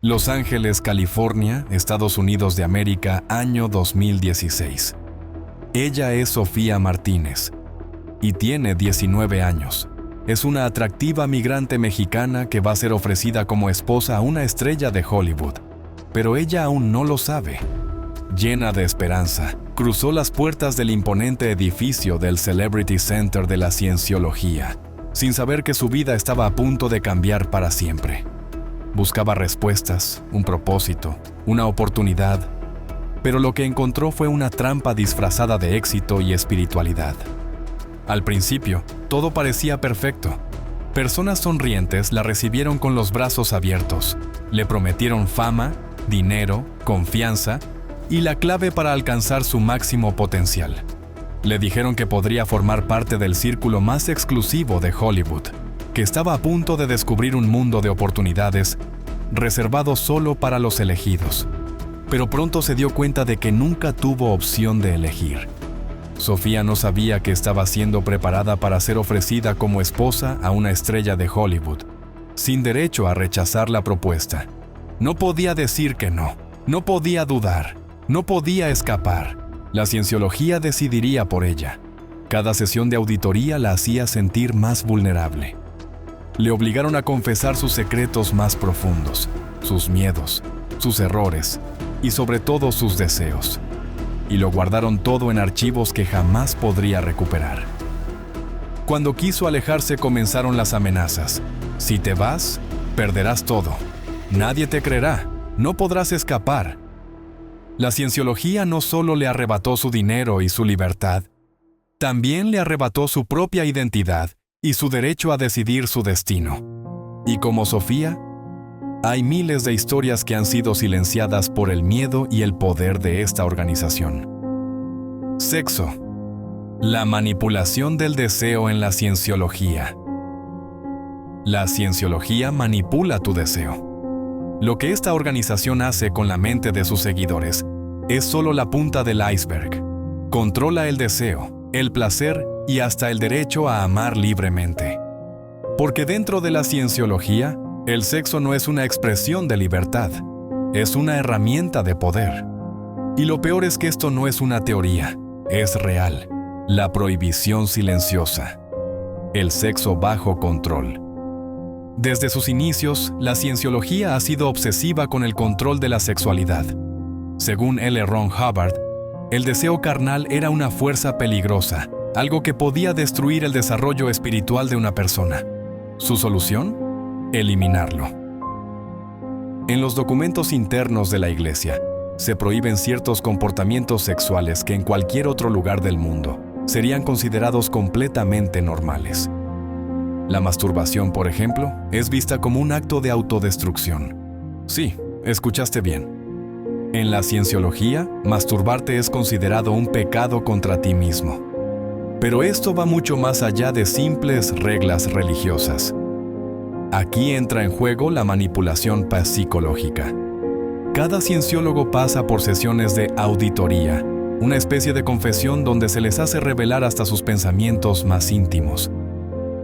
Los Ángeles, California, Estados Unidos de América, año 2016. Ella es Sofía Martínez y tiene 19 años. Es una atractiva migrante mexicana que va a ser ofrecida como esposa a una estrella de Hollywood, pero ella aún no lo sabe. Llena de esperanza, cruzó las puertas del imponente edificio del Celebrity Center de la Cienciología, sin saber que su vida estaba a punto de cambiar para siempre. Buscaba respuestas, un propósito, una oportunidad, pero lo que encontró fue una trampa disfrazada de éxito y espiritualidad. Al principio, todo parecía perfecto. Personas sonrientes la recibieron con los brazos abiertos, le prometieron fama, dinero, confianza y la clave para alcanzar su máximo potencial. Le dijeron que podría formar parte del círculo más exclusivo de Hollywood, que estaba a punto de descubrir un mundo de oportunidades reservado solo para los elegidos. Pero pronto se dio cuenta de que nunca tuvo opción de elegir. Sofía no sabía que estaba siendo preparada para ser ofrecida como esposa a una estrella de Hollywood, sin derecho a rechazar la propuesta. No podía decir que no, no podía dudar, no podía escapar. La Cienciología decidiría por ella. Cada sesión de auditoría la hacía sentir más vulnerable. Le obligaron a confesar sus secretos más profundos, sus miedos, sus errores y sobre todo sus deseos. Y lo guardaron todo en archivos que jamás podría recuperar. Cuando quiso alejarse comenzaron las amenazas. Si te vas, perderás todo. Nadie te creerá, no podrás escapar. La Cienciología no solo le arrebató su dinero y su libertad, también le arrebató su propia identidad y su derecho a decidir su destino. Y como Sofía, hay miles de historias que han sido silenciadas por el miedo y el poder de esta organización. Sexo. La manipulación del deseo en la Cienciología. La Cienciología manipula tu deseo. Lo que esta organización hace con la mente de sus seguidores es solo la punta del iceberg. Controla el deseo, el placer y hasta el derecho a amar libremente. Porque dentro de la Cienciología, el sexo no es una expresión de libertad, es una herramienta de poder. Y lo peor es que esto no es una teoría, es real. La prohibición silenciosa. El sexo bajo control. Desde sus inicios, la Cienciología ha sido obsesiva con el control de la sexualidad. Según L. Ron Hubbard, el deseo carnal era una fuerza peligrosa, algo que podía destruir el desarrollo espiritual de una persona. ¿Su solución? Eliminarlo. En los documentos internos de la Iglesia, se prohíben ciertos comportamientos sexuales que en cualquier otro lugar del mundo serían considerados completamente normales. La masturbación, por ejemplo, es vista como un acto de autodestrucción. Sí, escuchaste bien. En la Cienciología, masturbarte es considerado un pecado contra ti mismo. Pero esto va mucho más allá de simples reglas religiosas. Aquí entra en juego la manipulación psicológica. Cada cienciólogo pasa por sesiones de auditoría, una especie de confesión donde se les hace revelar hasta sus pensamientos más íntimos.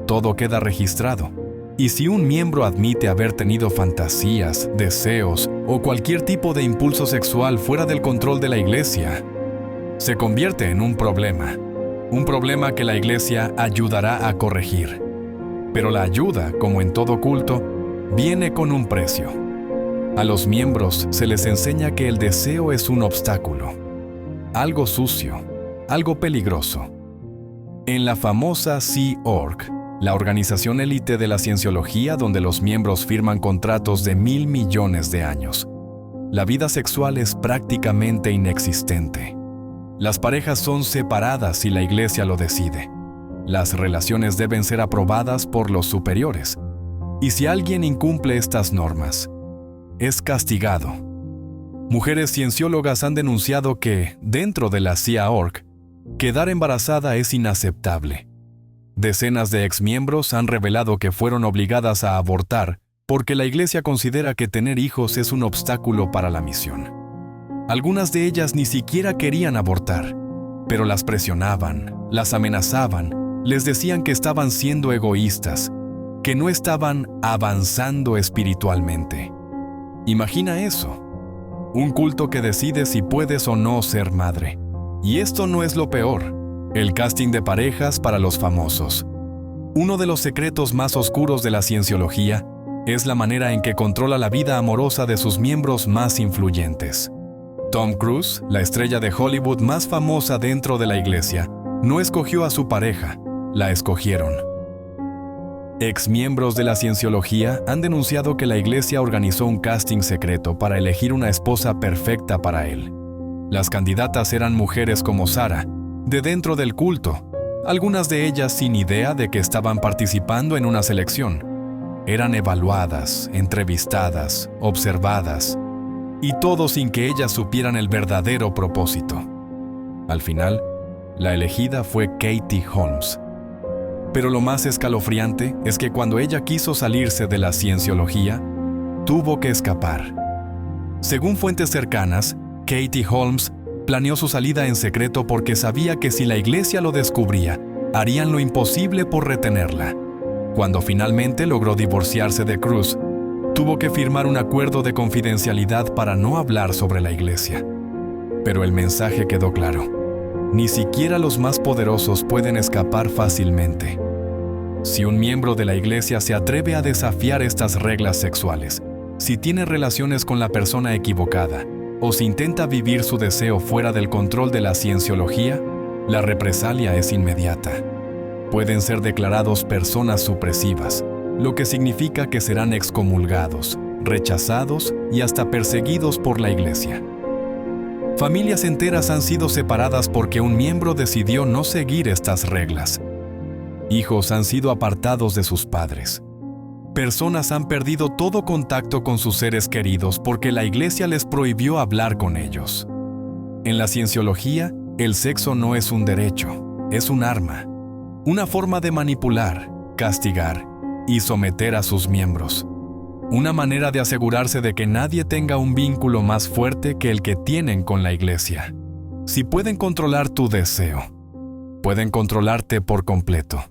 Todo queda registrado, y si un miembro admite haber tenido fantasías, deseos o cualquier tipo de impulso sexual fuera del control de la Iglesia, se convierte en un problema que la Iglesia ayudará a corregir. Pero la ayuda, como en todo culto, viene con un precio. A los miembros se les enseña que el deseo es un obstáculo, algo sucio, algo peligroso. En la famosa Sea Org, la organización élite de la Cienciología donde los miembros firman contratos de 1,000 millones de años, la vida sexual es prácticamente inexistente. Las parejas son separadas si la Iglesia lo decide. Las relaciones deben ser aprobadas por los superiores. Y si alguien incumple estas normas, es castigado. Mujeres cienciólogas han denunciado que, dentro de la Sea Org, quedar embarazada es inaceptable. Decenas de exmiembros han revelado que fueron obligadas a abortar porque la Iglesia considera que tener hijos es un obstáculo para la misión. Algunas de ellas ni siquiera querían abortar, pero las presionaban, las amenazaban, les decían que estaban siendo egoístas, que no estaban avanzando espiritualmente. Imagina eso. Un culto que decide si puedes o no ser madre. Y esto no es lo peor. El casting de parejas para los famosos. Uno de los secretos más oscuros de la cienciología es la manera en que controla la vida amorosa de sus miembros más influyentes. Tom Cruise, la estrella de Hollywood más famosa dentro de la iglesia, no escogió a su pareja, la escogieron. Exmiembros de la cienciología han denunciado que la iglesia organizó un casting secreto para elegir una esposa perfecta para él. Las candidatas eran mujeres como Sara, de dentro del culto, algunas de ellas sin idea de que estaban participando en una selección. Eran evaluadas, entrevistadas, observadas, y todo sin que ellas supieran el verdadero propósito. Al final, la elegida fue Katie Holmes. Pero lo más escalofriante es que cuando ella quiso salirse de la cienciología, tuvo que escapar. Según fuentes cercanas, Katie Holmes planeó su salida en secreto porque sabía que si la iglesia lo descubría, harían lo imposible por retenerla. Cuando finalmente logró divorciarse de Cruise, tuvo que firmar un acuerdo de confidencialidad para no hablar sobre la iglesia. Pero el mensaje quedó claro. Ni siquiera los más poderosos pueden escapar fácilmente. Si un miembro de la iglesia se atreve a desafiar estas reglas sexuales, si tiene relaciones con la persona equivocada, o si intenta vivir su deseo fuera del control de la cienciología, la represalia es inmediata. Pueden ser declarados personas supresivas, lo que significa que serán excomulgados, rechazados y hasta perseguidos por la iglesia. Familias enteras han sido separadas porque un miembro decidió no seguir estas reglas. Hijos han sido apartados de sus padres. Personas han perdido todo contacto con sus seres queridos porque la iglesia les prohibió hablar con ellos. En la cienciología, el sexo no es un derecho, es un arma, una forma de manipular, castigar y someter a sus miembros. Una manera de asegurarse de que nadie tenga un vínculo más fuerte que el que tienen con la iglesia. Si pueden controlar tu deseo, pueden controlarte por completo.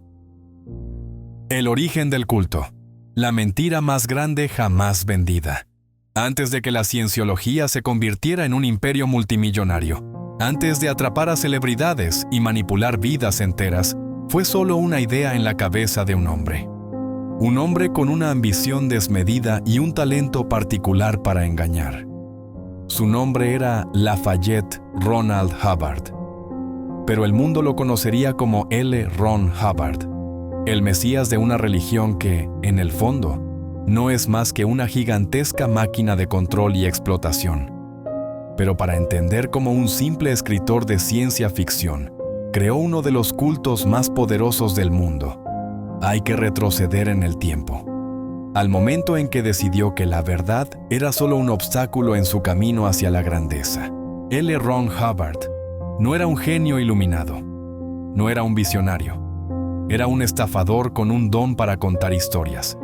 El origen del culto. La mentira más grande jamás vendida. Antes de que la cienciología se convirtiera en un imperio multimillonario, antes de atrapar a celebridades y manipular vidas enteras, fue solo una idea en la cabeza de un hombre. Un hombre con una ambición desmedida y un talento particular para engañar. Su nombre era Lafayette Ronald Hubbard, pero el mundo lo conocería como L. Ron Hubbard, el mesías de una religión que, en el fondo, no es más que una gigantesca máquina de control y explotación. Pero para entender cómo un simple escritor de ciencia ficción creó uno de los cultos más poderosos del mundo, hay que retroceder en el tiempo, al momento en que decidió que la verdad era solo un obstáculo en su camino hacia la grandeza. L. Ron Hubbard no era un genio iluminado, no era un visionario, era un estafador con un don para contar historias.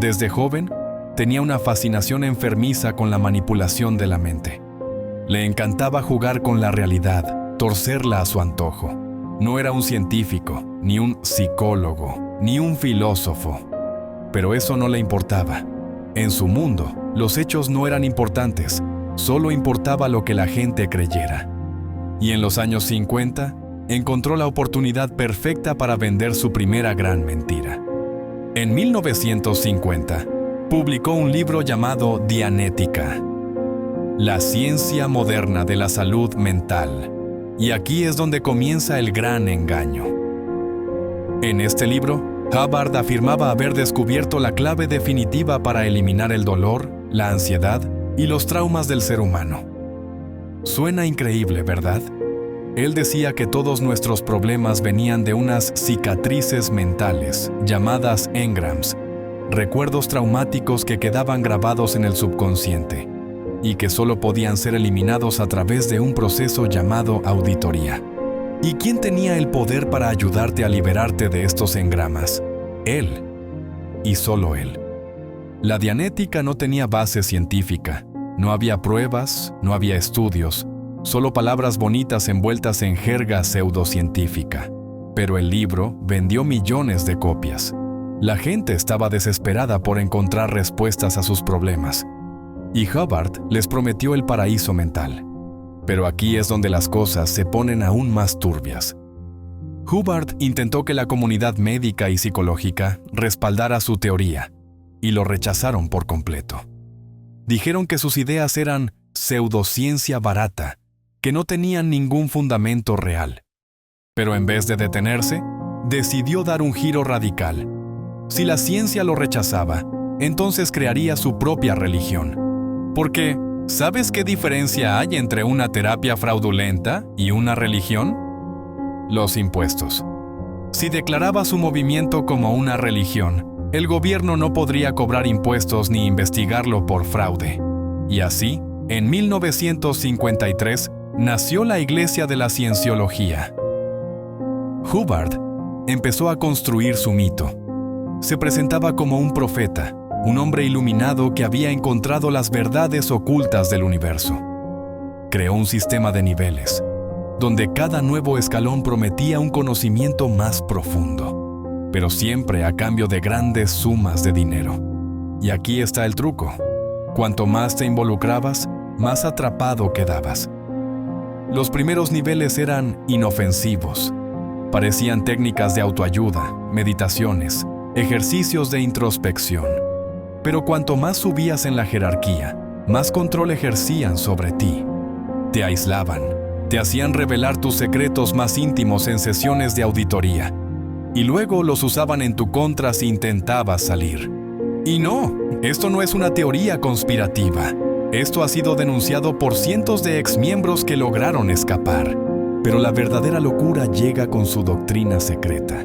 Desde joven, tenía una fascinación enfermiza con la manipulación de la mente. Le encantaba jugar con la realidad, torcerla a su antojo. No era un científico, ni un psicólogo, ni un filósofo. Pero eso no le importaba. En su mundo, los hechos no eran importantes, solo importaba lo que la gente creyera. Y en los años 50, encontró la oportunidad perfecta para vender su primera gran mentira. En 1950, publicó un libro llamado Dianética, la ciencia moderna de la salud mental. Y aquí es donde comienza el gran engaño. En este libro, Hubbard afirmaba haber descubierto la clave definitiva para eliminar el dolor, la ansiedad y los traumas del ser humano. Suena increíble, ¿verdad? Él decía que todos nuestros problemas venían de unas cicatrices mentales, llamadas engrams, recuerdos traumáticos que quedaban grabados en el subconsciente, y que solo podían ser eliminados a través de un proceso llamado auditoría. ¿Y quién tenía el poder para ayudarte a liberarte de estos engramas? Él. Y solo él. La dianética no tenía base científica. No había pruebas, no había estudios, solo palabras bonitas envueltas en jerga pseudocientífica. Pero el libro vendió millones de copias. La gente estaba desesperada por encontrar respuestas a sus problemas. y Hubbard les prometió el paraíso mental. Pero aquí es donde las cosas se ponen aún más turbias. Hubbard intentó que la comunidad médica y psicológica respaldara su teoría, y lo rechazaron por completo. Dijeron que sus ideas eran pseudociencia barata, que no tenían ningún fundamento real. Pero en vez de detenerse, decidió dar un giro radical. Si la ciencia lo rechazaba, entonces crearía su propia religión. Porque, ¿sabes qué diferencia hay entre una terapia fraudulenta y una religión? Los impuestos. Si declaraba su movimiento como una religión, el gobierno no podría cobrar impuestos ni investigarlo por fraude. Y así, en 1953, nació la Iglesia de la Cienciología. Hubbard empezó a construir su mito. Se presentaba como un profeta, un hombre iluminado que había encontrado las verdades ocultas del universo. Creó un sistema de niveles, donde cada nuevo escalón prometía un conocimiento más profundo, pero siempre a cambio de grandes sumas de dinero. Y aquí está el truco. Cuanto más te involucrabas, más atrapado quedabas. Los primeros niveles eran inofensivos. Parecían técnicas de autoayuda, meditaciones, ejercicios de introspección. Pero cuanto más subías en la jerarquía, más control ejercían sobre ti. Te aislaban, te hacían revelar tus secretos más íntimos en sesiones de auditoría, y luego los usaban en tu contra si intentabas salir. Y no, esto no es una teoría conspirativa. Esto ha sido denunciado por cientos de exmiembros que lograron escapar. Pero la verdadera locura llega con su doctrina secreta.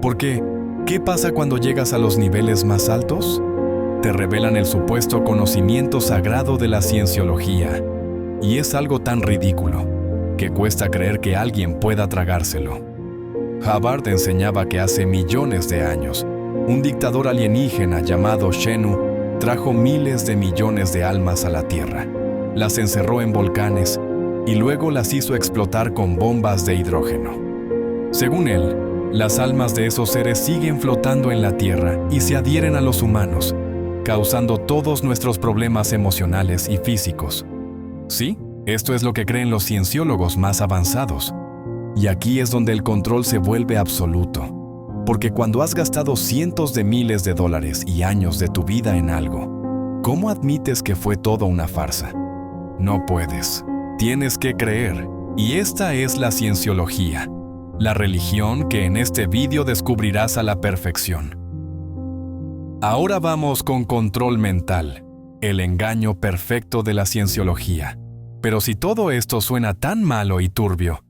Porque, ¿qué pasa cuando llegas a los niveles más altos? Te revelan el supuesto conocimiento sagrado de la cienciología. Y es algo tan ridículo, que cuesta creer que alguien pueda tragárselo. Hubbard enseñaba que hace millones de años, un dictador alienígena llamado Xenu trajo miles de millones de almas a la Tierra, las encerró en volcanes y luego las hizo explotar con bombas de hidrógeno. Según él, las almas de esos seres siguen flotando en la Tierra y se adhieren a los humanos, causando todos nuestros problemas emocionales y físicos. Sí, esto es lo que creen los cienciólogos más avanzados. Y aquí es donde el control se vuelve absoluto. Porque cuando has gastado cientos de miles de dólares y años de tu vida en algo, ¿cómo admites que fue todo una farsa? No puedes. Tienes que creer. Y esta es la cienciología, la religión que en este vídeo descubrirás a la perfección. Ahora vamos con control mental, el engaño perfecto de la cienciología. Pero si todo esto suena tan malo y turbio,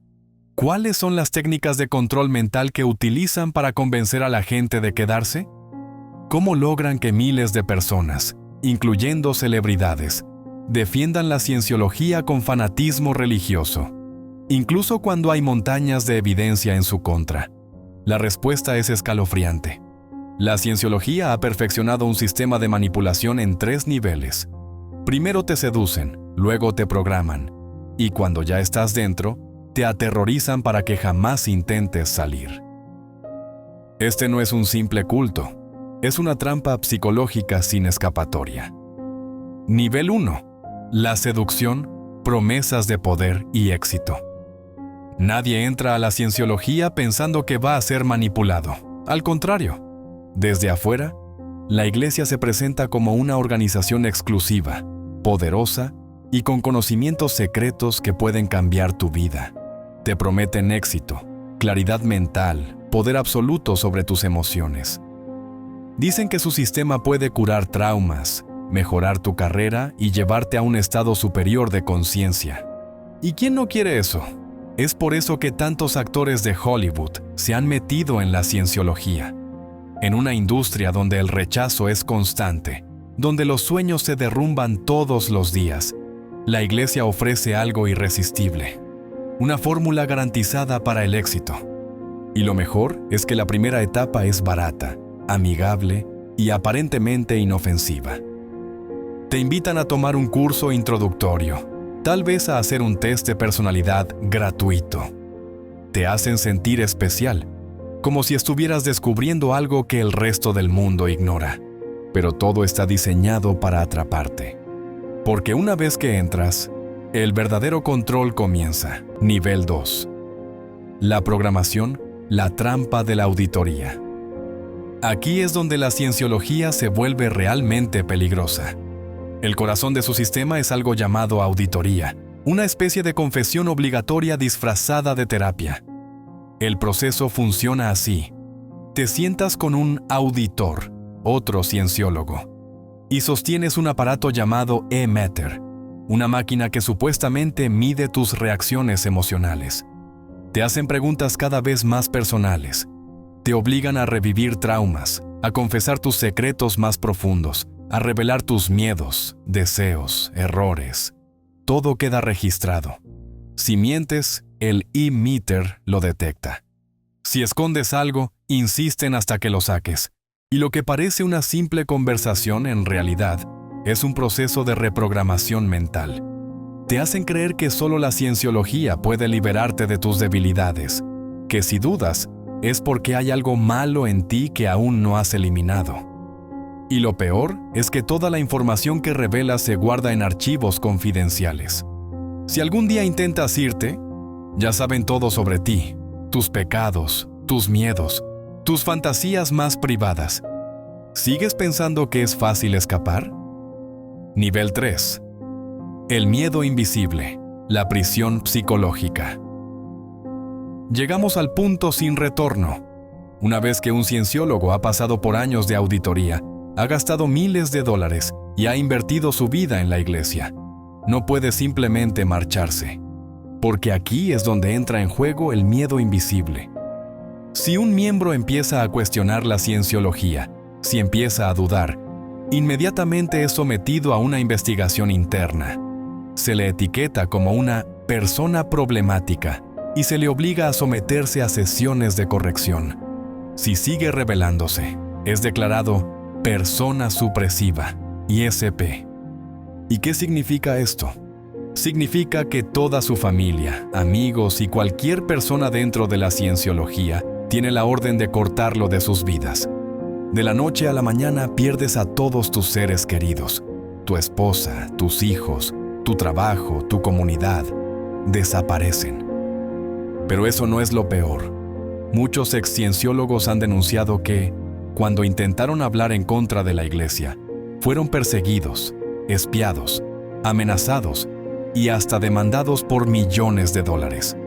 ¿cuáles son las técnicas de control mental que utilizan para convencer a la gente de quedarse? ¿Cómo logran que miles de personas, incluyendo celebridades, defiendan la cienciología con fanatismo religioso, incluso cuando hay montañas de evidencia en su contra? La respuesta es escalofriante. La cienciología ha perfeccionado un sistema de manipulación en 3 niveles. Primero te seducen, luego te programan, y cuando ya estás dentro, te aterrorizan para que jamás intentes salir. Este no es un simple culto, es una trampa psicológica sin escapatoria. Nivel 1. La seducción, promesas de poder y éxito. Nadie entra a la cienciología pensando que va a ser manipulado. Al contrario, desde afuera, la Iglesia se presenta como una organización exclusiva, poderosa y con conocimientos secretos que pueden cambiar tu vida. Te prometen éxito, claridad mental, poder absoluto sobre tus emociones. Dicen que su sistema puede curar traumas, mejorar tu carrera y llevarte a un estado superior de conciencia. ¿Y quién no quiere eso? Es por eso que tantos actores de Hollywood se han metido en la cienciología. En una industria donde el rechazo es constante, donde los sueños se derrumban todos los días, la Iglesia ofrece algo irresistible. Una fórmula garantizada para el éxito. Y lo mejor es que la primera etapa es barata, amigable y aparentemente inofensiva. Te invitan a tomar un curso introductorio, tal vez a hacer un test de personalidad gratuito. Te hacen sentir especial, como si estuvieras descubriendo algo que el resto del mundo ignora. Pero todo está diseñado para atraparte. Porque una vez que entras, el verdadero control comienza. Nivel 2. La programación, la trampa de la auditoría. Aquí es donde la cienciología se vuelve realmente peligrosa. El corazón de su sistema es algo llamado auditoría, una especie de confesión obligatoria disfrazada de terapia. El proceso funciona así. Te sientas con un auditor, otro cienciólogo, y sostienes un aparato llamado e-meter, una máquina que supuestamente mide tus reacciones emocionales. Te hacen preguntas cada vez más personales. Te obligan a revivir traumas, a confesar tus secretos más profundos, a revelar tus miedos, deseos, errores. Todo queda registrado. Si mientes, el e-meter lo detecta. Si escondes algo, insisten hasta que lo saques. Y lo que parece una simple conversación en realidad es un proceso de reprogramación mental. Te hacen creer que solo la cienciología puede liberarte de tus debilidades, que si dudas, es porque hay algo malo en ti que aún no has eliminado. Y lo peor es que toda la información que revelas se guarda en archivos confidenciales. Si algún día intentas irte, ya saben todo sobre ti, tus pecados, tus miedos, tus fantasías más privadas. ¿Sigues pensando que es fácil escapar? Nivel 3. El miedo invisible, la prisión psicológica. Llegamos al punto sin retorno. Una vez que un cienciólogo ha pasado por años de auditoría, ha gastado miles de dólares y ha invertido su vida en la iglesia, no puede simplemente marcharse, porque aquí es donde entra en juego el miedo invisible. Si un miembro empieza a cuestionar la cienciología, si empieza a dudar, inmediatamente es sometido a una investigación interna. Se le etiqueta como una persona problemática y se le obliga a someterse a sesiones de corrección. Si sigue rebelándose, es declarado persona supresiva, ISP. ¿Y qué significa esto? Significa que toda su familia, amigos y cualquier persona dentro de la cienciología tiene la orden de cortarlo de sus vidas. De la noche a la mañana pierdes a todos tus seres queridos, tu esposa, tus hijos, tu trabajo, tu comunidad, desaparecen. Pero eso no es lo peor. Muchos ex-cienciólogos han denunciado que, cuando intentaron hablar en contra de la iglesia, fueron perseguidos, espiados, amenazados y hasta demandados por millones de dólares.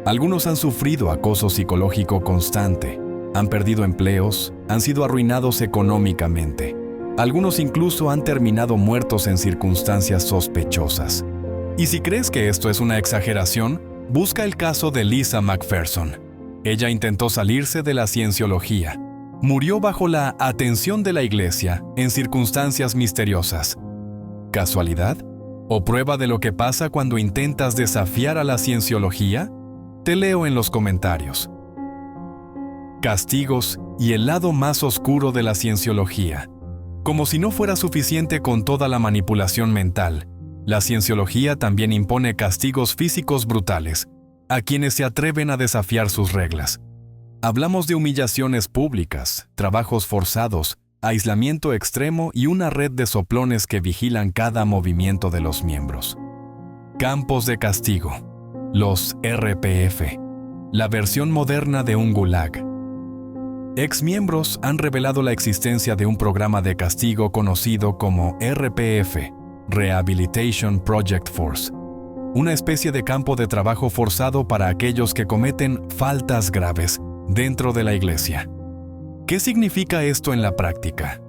Algunos han sufrido acoso psicológico constante, han perdido empleos, han sido arruinados económicamente. Algunos incluso han terminado muertos en circunstancias sospechosas. Y si crees que esto es una exageración, busca el caso de Lisa McPherson. Ella intentó salirse de la cienciología. Murió bajo la atención de la iglesia en circunstancias misteriosas. ¿Casualidad? ¿O prueba de lo que pasa cuando intentas desafiar a la cienciología? Te leo en los comentarios. Castigos y el lado más oscuro de la cienciología. Como si no fuera suficiente con toda la manipulación mental, la cienciología también impone castigos físicos brutales a quienes se atreven a desafiar sus reglas. Hablamos de humillaciones públicas, trabajos forzados, aislamiento extremo y una red de soplones que vigilan cada movimiento de los miembros. Campos de castigo, los RPF, la versión moderna de un gulag. Exmiembros han revelado la existencia de un programa de castigo conocido como RPF, Rehabilitation Project Force, una especie de campo de trabajo forzado para aquellos que cometen faltas graves dentro de la iglesia. ¿Qué significa esto en la práctica?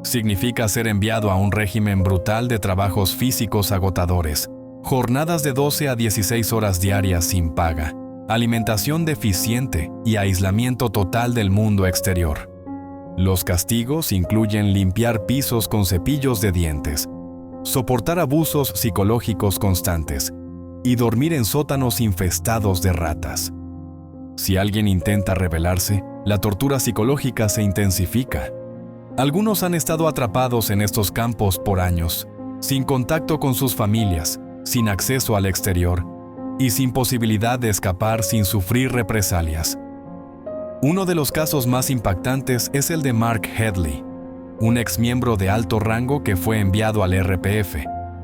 Significa ser enviado a un régimen brutal de trabajos físicos agotadores, jornadas de 12 a 16 horas diarias sin paga, alimentación deficiente y aislamiento total del mundo exterior. Los castigos incluyen limpiar pisos con cepillos de dientes, soportar abusos psicológicos constantes y dormir en sótanos infestados de ratas. Si alguien intenta rebelarse, la tortura psicológica se intensifica. Algunos han estado atrapados en estos campos por años, sin contacto con sus familias, sin acceso al exterior y sin posibilidad de escapar sin sufrir represalias. Uno de los casos más impactantes es el de Mark Headley, un exmiembro de alto rango que fue enviado al RPF,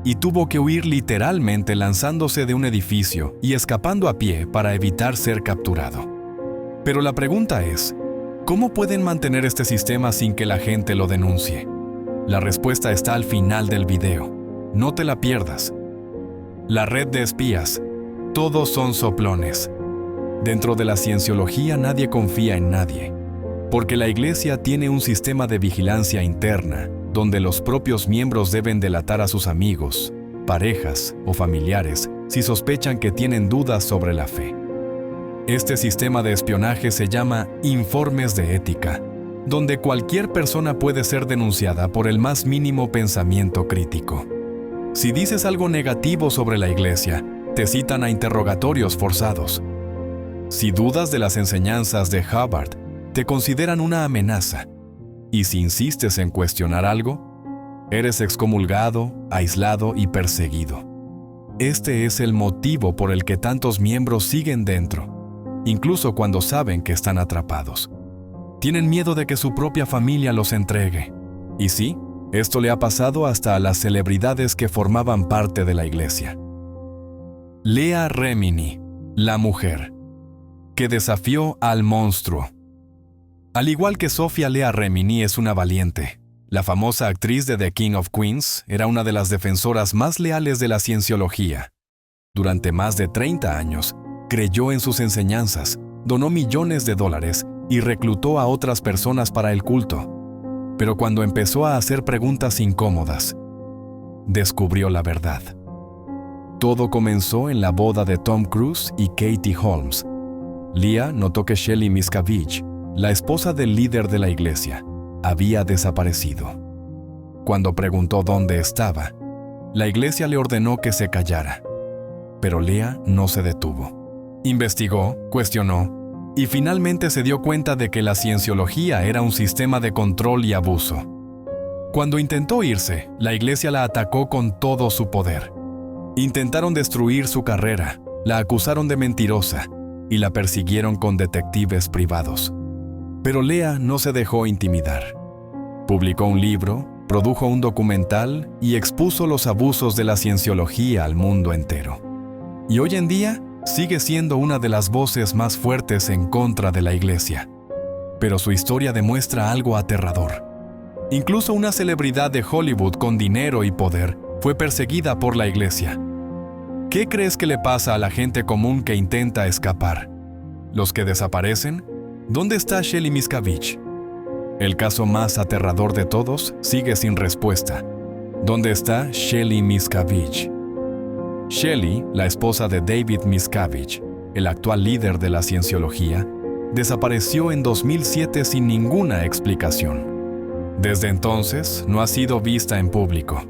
y tuvo que huir literalmente lanzándose de un edificio y escapando a pie para evitar ser capturado. Pero la pregunta es, ¿cómo pueden mantener este sistema sin que la gente lo denuncie? La respuesta está al final del video. No te la pierdas. La red de espías. Todos son soplones. Dentro de la cienciología nadie confía en nadie, porque la Iglesia tiene un sistema de vigilancia interna donde los propios miembros deben delatar a sus amigos, parejas o familiares si sospechan que tienen dudas sobre la fe. Este sistema de espionaje se llama informes de ética, donde cualquier persona puede ser denunciada por el más mínimo pensamiento crítico. Si dices algo negativo sobre la Iglesia, te citan a interrogatorios forzados. Si dudas de las enseñanzas de Hubbard, te consideran una amenaza. Y si insistes en cuestionar algo, eres excomulgado, aislado y perseguido. Este es el motivo por el que tantos miembros siguen dentro, incluso cuando saben que están atrapados. Tienen miedo de que su propia familia los entregue. Y sí, esto le ha pasado hasta a las celebridades que formaban parte de la Iglesia. Leah Remini, la mujer, que desafió al monstruo. Al igual que Sofía, Leah Remini es una valiente. La famosa actriz de The King of Queens era una de las defensoras más leales de la cienciología. Durante más de 30 años, creyó en sus enseñanzas, donó millones de dólares y reclutó a otras personas para el culto. Pero cuando empezó a hacer preguntas incómodas, descubrió la verdad. Todo comenzó en la boda de Tom Cruise y Katie Holmes. Leah notó que Shelley Miscavige, la esposa del líder de la Iglesia, había desaparecido. Cuando preguntó dónde estaba, la Iglesia le ordenó que se callara. Pero Leah no se detuvo. Investigó, cuestionó, y finalmente se dio cuenta de que la cienciología era un sistema de control y abuso. Cuando intentó irse, la Iglesia la atacó con todo su poder. Intentaron destruir su carrera, la acusaron de mentirosa y la persiguieron con detectives privados. Pero Leah no se dejó intimidar. Publicó un libro, produjo un documental y expuso los abusos de la cienciología al mundo entero. Y hoy en día sigue siendo una de las voces más fuertes en contra de la Iglesia. Pero su historia demuestra algo aterrador. Incluso una celebridad de Hollywood con dinero y poder fue perseguida por la Iglesia. ¿Qué crees que le pasa a la gente común que intenta escapar? ¿Los que desaparecen? ¿Dónde está Shelley Miscavige? El caso más aterrador de todos sigue sin respuesta. ¿Dónde está Shelley Miscavige? Shelley, la esposa de David Miscavige, el actual líder de la cienciología, desapareció en 2007 sin ninguna explicación. Desde entonces, no ha sido vista en público.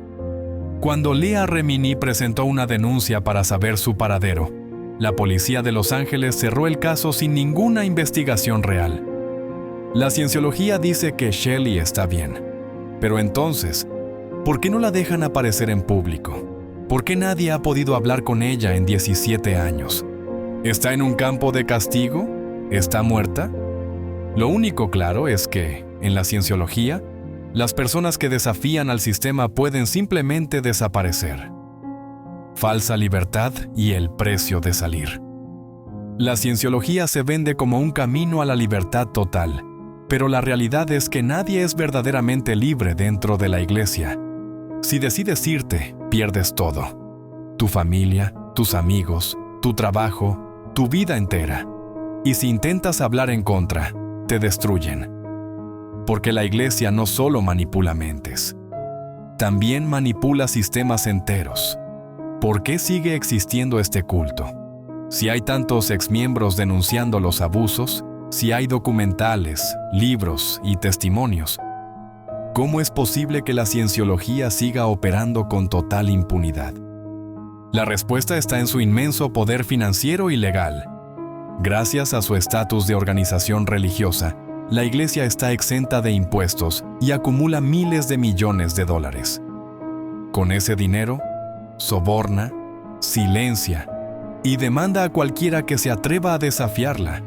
Cuando Leah Remini presentó una denuncia para saber su paradero, la policía de Los Ángeles cerró el caso sin ninguna investigación real. La cienciología dice que Shelley está bien. Pero entonces, ¿por qué no la dejan aparecer en público? ¿Por qué nadie ha podido hablar con ella en 17 años? ¿Está en un campo de castigo? ¿Está muerta? Lo único claro es que, en la cienciología, las personas que desafían al sistema pueden simplemente desaparecer. Falsa libertad y el precio de salir. La cienciología se vende como un camino a la libertad total, pero la realidad es que nadie es verdaderamente libre dentro de la Iglesia. Si decides irte, pierdes todo. Tu familia, tus amigos, tu trabajo, tu vida entera. Y si intentas hablar en contra, te destruyen. Porque la Iglesia no solo manipula mentes, también manipula sistemas enteros. ¿Por qué sigue existiendo este culto? Si hay tantos exmiembros denunciando los abusos, si hay documentales, libros y testimonios, ¿cómo es posible que la cienciología siga operando con total impunidad? La respuesta está en su inmenso poder financiero y legal. Gracias a su estatus de organización religiosa, la Iglesia está exenta de impuestos y acumula miles de millones de dólares. Con ese dinero, soborna, silencia y demanda a cualquiera que se atreva a desafiarla.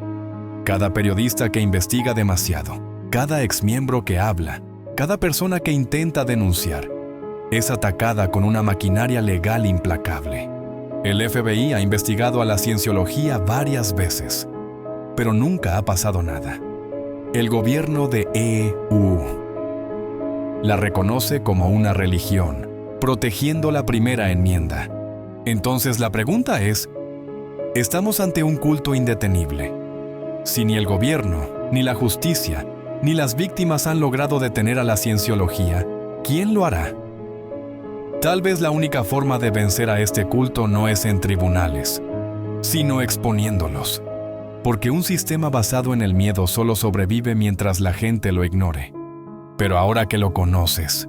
Cada periodista que investiga demasiado, cada exmiembro que habla, cada persona que intenta denunciar. es atacada con una maquinaria legal implacable. El FBI ha investigado a la cienciología varias veces, pero nunca ha pasado nada. El gobierno de EU la reconoce como una religión, protegiendo la primera enmienda. Entonces la pregunta es, ¿estamos ante un culto indetenible? Si ni el gobierno, ni la justicia, ni las víctimas han logrado detener a la cienciología, ¿quién lo hará? Tal vez la única forma de vencer a este culto no es en tribunales, sino exponiéndolos. Porque un sistema basado en el miedo solo sobrevive mientras la gente lo ignore. Pero ahora que lo conoces,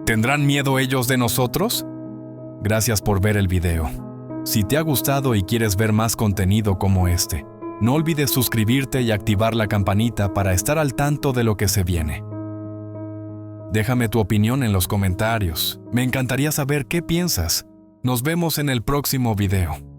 ¿tendrán miedo ellos de nosotros? Gracias por ver el video. Si te ha gustado y quieres ver más contenido como este, no olvides suscribirte y activar la campanita para estar al tanto de lo que se viene. Déjame tu opinión en los comentarios. Me encantaría saber qué piensas. Nos vemos en el próximo video.